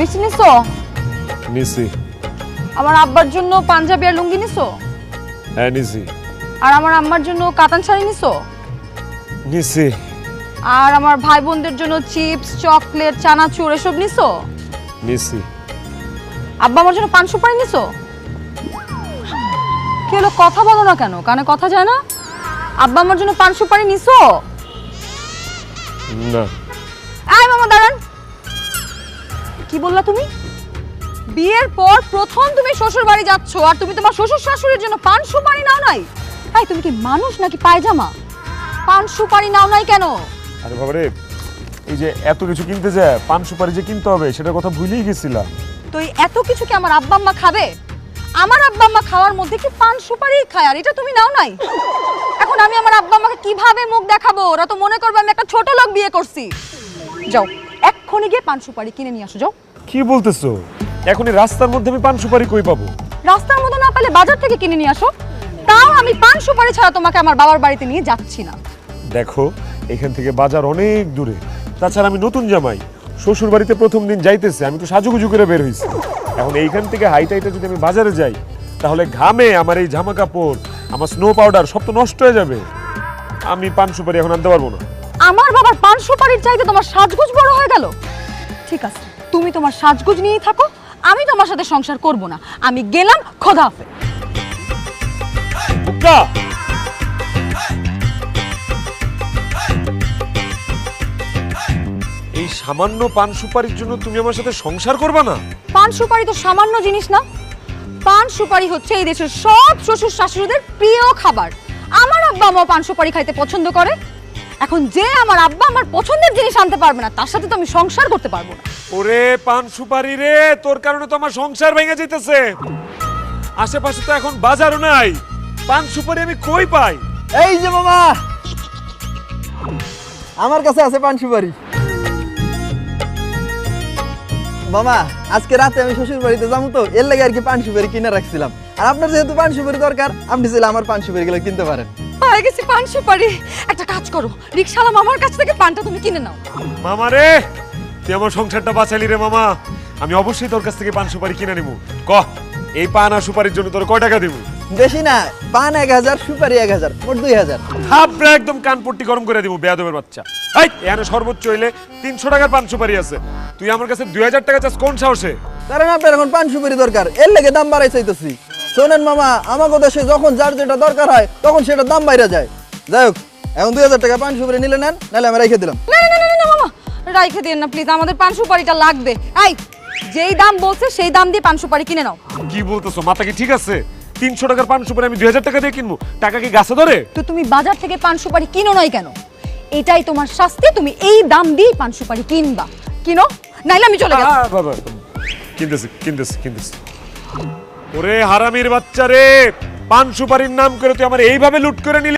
মিষ্টি নিছো? নিছি। আমার আব্বার জন্য পাঞ্জাবি আর লুঙ্গি নিছো? হ্যাঁ নিছি। আর আমার আম্মার জন্য কাতান শাড়ি নিছো? নিছি। আর আমার ভাই বোনদের জন্য চিপস, চকলেট, চানাচুর এসব নিছো? নিছি। আব্বা আমার জন্য পান সুপারি নিছো? কি হলো, কথা বলো না কেন? কানে কথা যায় না? আব্বা আমার জন্য পান সুপারি নিছো? না। আয় মামা দাঁড়ান। কি বললা তুমি? বিয়ের পর প্রথম তুমি শ্বশুর বাড়ি যাচ্ছ আর তুমি তোমার শ্বশুর শাশুড়ির জন্য পান সুপারি নাও নাই? তাই তুমি কি মানুষ নাকি পায়জামা? পান সুপারি নাও নাই কেন? আরে বাবারে, এই যে এত কিছু কিনতে যায়, পান সুপারি যে কিনতে হবে সেটার কথা ভুলেই গেছিলাম। তো এই এত কিছু কি আমার আব্বা আম্মা খাবে? আমার আব্বা আম্মা খাওয়ার মধ্যে কি পান সুপারি খায় আর এটা তুমি নাও নাই? এখন আমি আমার আব্বা আম্মাকে কিভাবে মুখ দেখাবো? ওরা তো মনে করবে আমি একটা ছোট লোক বিয়ে করছি। যাও এক্ষুনি গিয়ে পান সুপারি কিনে নিয়ে আসো, যাও। কি বলতেছো? এখনই রাস্তার মধ্যে আমি পান সুপারি কই পাবো? রাস্তার মধ্যে না পেলে বাজার থেকে কিনে নিয়ে আসো। তাও আমি পান সুপারি ছাড়া তোমাকে আমার বাবার বাড়িতে নিয়ে যাচ্ছি না। দেখো, এখান থেকে বাজার অনেক দূরে। তাছাড়া আমি নতুন জামাই, শ্বশুর বাড়িতে প্রথম দিন যাইতেছে, আমি তো সাজুগুজু করে বের হইছি। এখন এইখান থেকে হাইটাইটা যদি আমি বাজারে যাই, তাহলে ঘামে আমার এই জামা কাপড়, আমার স্নো পাউডার সব তো নষ্ট হয়ে যাবে। আমি পান সুপারি এখন আনতে পারবো না। আমার বাবার পান সুপারির চাইতে তোমার সাজগোজ বড় হয়ে গেল। ঠিক আছে, তুমি তোমার সাজগোজ নিয়েই থাকো, আমি তোমার সাথে সংসার করব না। আমি গেলাম, খোদা হাফেজ। বুকা, এই সামান্য পান সুপারির জন্য তুমি আমার সাথে সংসার করবে না? পান সুপারি তো সামান্য জিনিস না। পান সুপারি হচ্ছে এই দেশের সব শ্বশুর শাশুড়িদের প্রিয় খাবার। আমার আব্বা আম্মা পান সুপারি খাইতে পছন্দ করে। এখন যে আমার আব্বা আমার পছন্দের জিনিস আনতে পারবে না, তার সাথে তো আমি সংসার করতে পারবো না। ওরে পান সুপারি রে, তোর কারণে তো আমার সংসার ভেঙে যেতেছে। আশেপাশে তো এখন বাজারও নাই, পান সুপারি আমি কই পাই? এই যে মামা, আমার কাছে আছে পান সুপারি। মামা, আজকে রাতে আমি শ্বশুর বাড়িতে যাবো, তো এর লাগে আর কি পান সুপারি কিনে রাখছিলাম। আর আপনার যেহেতু পান সুপারি দরকার, আপনি চাইলে আমার পান সুপারি গুলো কিনতে পারেন। পায়ে গেছি পান সুপারি। একটা কাজ করো, রিকশাওয়ালা মামার কাছ থেকে পানটা তুমি কিনে নাও। মামা রে, তুই আমার সংসারটা বাঁচালি রে মামা। আমি অবশ্যই তোর কাছ থেকে পান সুপারি কিনে নিব। কহ, এই পান আর সুপারির জন্য তোর কয় টাকা দিব? বেশি না, পান 1000, সুপারি 1000, মোট 2000। থাপড়া একদম কানপট্টি গরম করে দিব, বেয়াদবের বাচ্চা। এই এখানে সর্বোচ্চ হইলে 300 টাকার পান সুপারি আছে, তুই আমার কাছে 2000 টাকা চাস কোন সাহসে? কারণ আপনার এখন পান সুপারি দরকার, এর লেগে দাম বাড়াই চাইতেছি। শোনেন মামা, আমাকে দেশে যখন যার যেটা দরকার হয় তখন সেটা দাম বাইরে যায়। যাই হোক, এখন 2000 টাকা পান সুপারি নিলে নেন, নাহলে আমি রেখে দিলাম। না না না না মামা, রাইখে দেন না প্লিজ, আমাদের পান সুপারিটা লাগবে। এই যেই দাম বলছে সেই দাম দিয়ে পান সুপারি কিনে নাও। কি বলতেছো? মাথা কি ঠিক আছে? 300 টাকার পান সুপারি আমি 2000 টাকা দিয়ে কিনবো? টাকা কি গাছে ধরে? তো তুমি বাজার থেকে পান সুপারি কিনো নাই কেন? এটাই তোমার শাস্তি, তুমি এই দাম দিয়ে পান সুপারি কিনবা। কিনো, নাইলে আমি চলে গেলাম। বাবা, কিনতেছি কিনতেছি কিনতেছি। ওরে হারামির বাচ্চা রে, পান সুপারির নাম করে তুই আমার এইভাবে লুট করে নিলি।